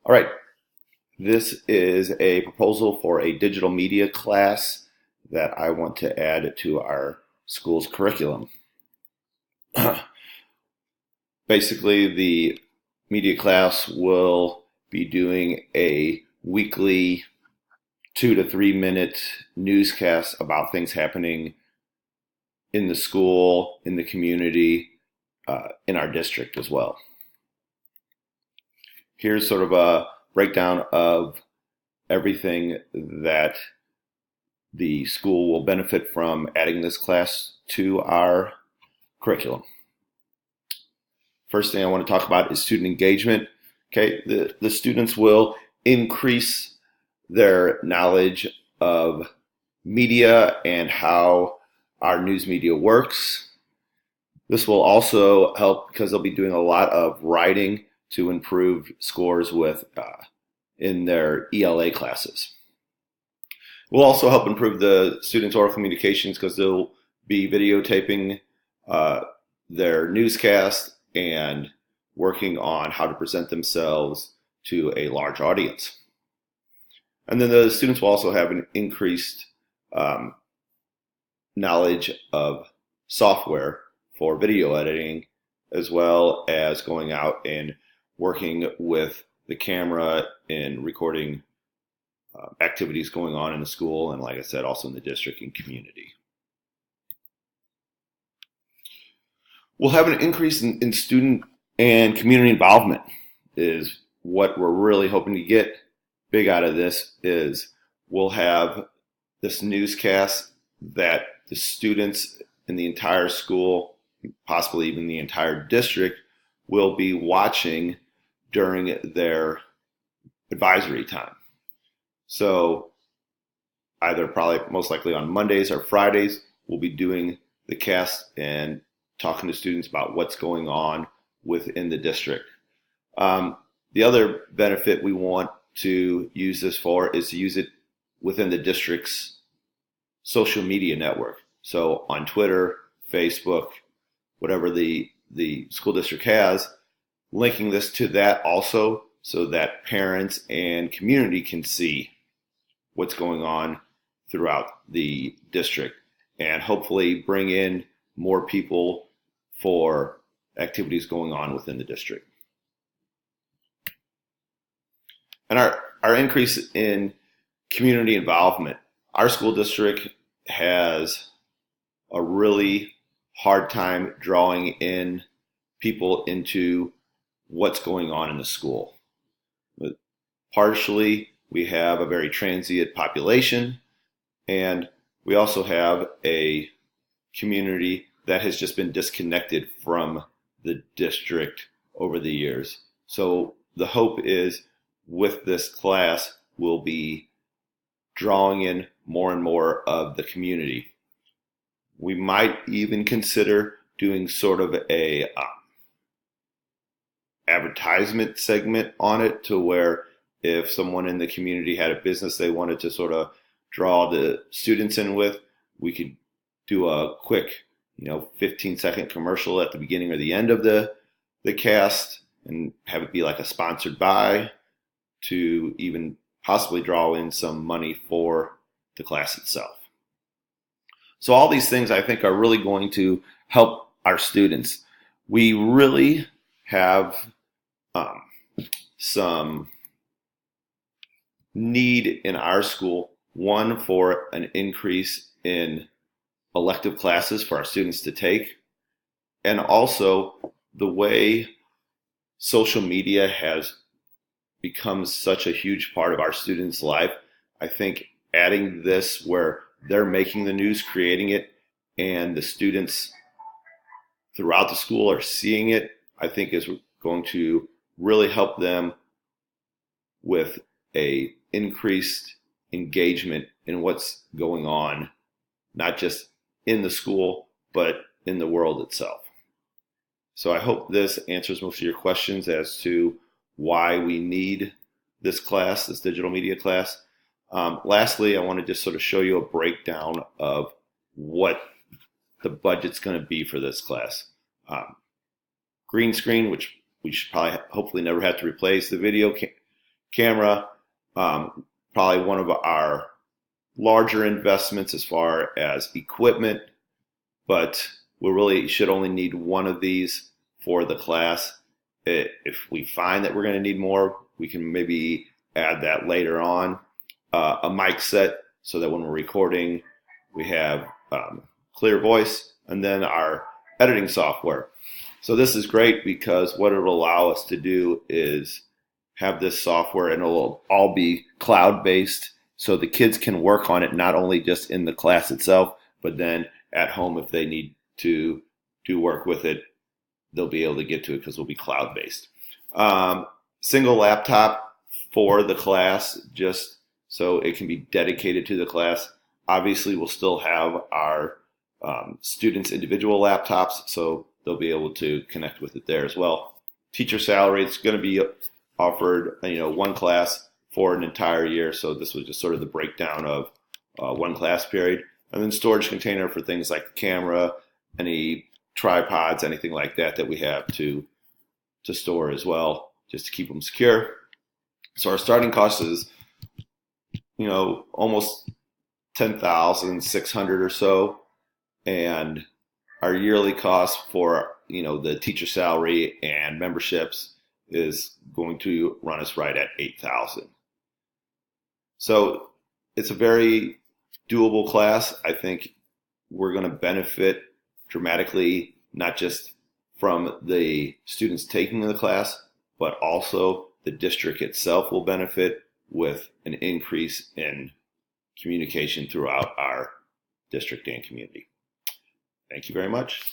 All right, this is a proposal for a digital media class that I want to add to our school's curriculum. Basically, the media class will be doing a weekly 2 to 3 minute newscast about things happening in the school, in the community, in our district as well. Here's sort of a breakdown of everything that the school will benefit from adding this class to our curriculum. First thing I want to talk about is student engagement. Okay, the students will increase their knowledge of media and how our news media works. This will also help because they'll be doing a lot of writing to improve scores with in their ELA classes. It will also help improve the students' oral communications because they'll be videotaping their newscast and working on how to present themselves to a large audience. And then the students will also have an increased knowledge of software for video editing, as well as going out and working with the camera and recording activities going on in the school, and like I said, also in the district and community. We'll have an increase in student and community involvement is what we're really hoping to get big out of this. Is we'll have this newscast that the students in the entire school, possibly even the entire district, will be watching during their advisory time. So either probably most likely on Mondays or Fridays, we'll be doing the cast and talking to students about what's going on within the district. The other benefit we want to use this for is to use it within the district's social media network. So on Twitter, Facebook, whatever the school district has, linking this to that also so that parents and community can see what's going on throughout the district and hopefully bring in more people for activities going on within the district. And our increase in community involvement. Our school district has a really hard time drawing in people into what's going on in the school. But partially, we have a very transient population, and we also have a community that has just been disconnected from the district over the years. So the hope is with this class, we'll be drawing in more and more of the community. We might even consider doing sort of a advertisement segment on it, to where if someone in the community had a business they wanted to sort of draw the students in with, we could do a quick 15-second commercial at the beginning or the end of the cast and have it be like a sponsored by, to even possibly draw in some money for the class itself. So all these things I think are really going to help our students. We really have some need in our school, one, for an increase in elective classes for our students to take, and also the way social media has become such a huge part of our students' life. I think adding this where they're making the news, creating it, and the students throughout the school are seeing it, I think is going to really help them with a increased engagement in what's going on, not just in the school, but in the world itself. So I hope this answers most of your questions as to why we need this class, this digital media class. Lastly, I want to just sort of show you a breakdown of what the budget's going to be for this class. Green screen, which we should probably hopefully never have to replace. The video camera, probably one of our larger investments as far as equipment, but we really should only need one of these for the class. If we find that we're going to need more, we can maybe add that later on. A mic set so that when we're recording, we have clear voice, and then our editing software. So this is great because what it will allow us to do is have this software, and it'll all be cloud-based, so the kids can work on it not only just in the class itself, but then at home if they need to do work with it, they'll be able to get to it because it'll be cloud-based. Single laptop for the class, just so it can be dedicated to the class. Obviously, we'll still have our students' individual laptops, so they'll be able to connect with it there as well. Teacher salary, it's going to be offered, one class for an entire year. So this was just sort of the breakdown of one class period. And then storage container for things like the camera, any tripods, anything like that that we have to store as well, just to keep them secure. So our starting cost is, almost $10,600 or so, and our yearly cost for the teacher salary and memberships is going to run us right at $8,000. So it's a very doable class. I think we're going to benefit dramatically, not just from the students taking the class, but also the district itself will benefit with an increase in communication throughout our district and community. Thank you very much.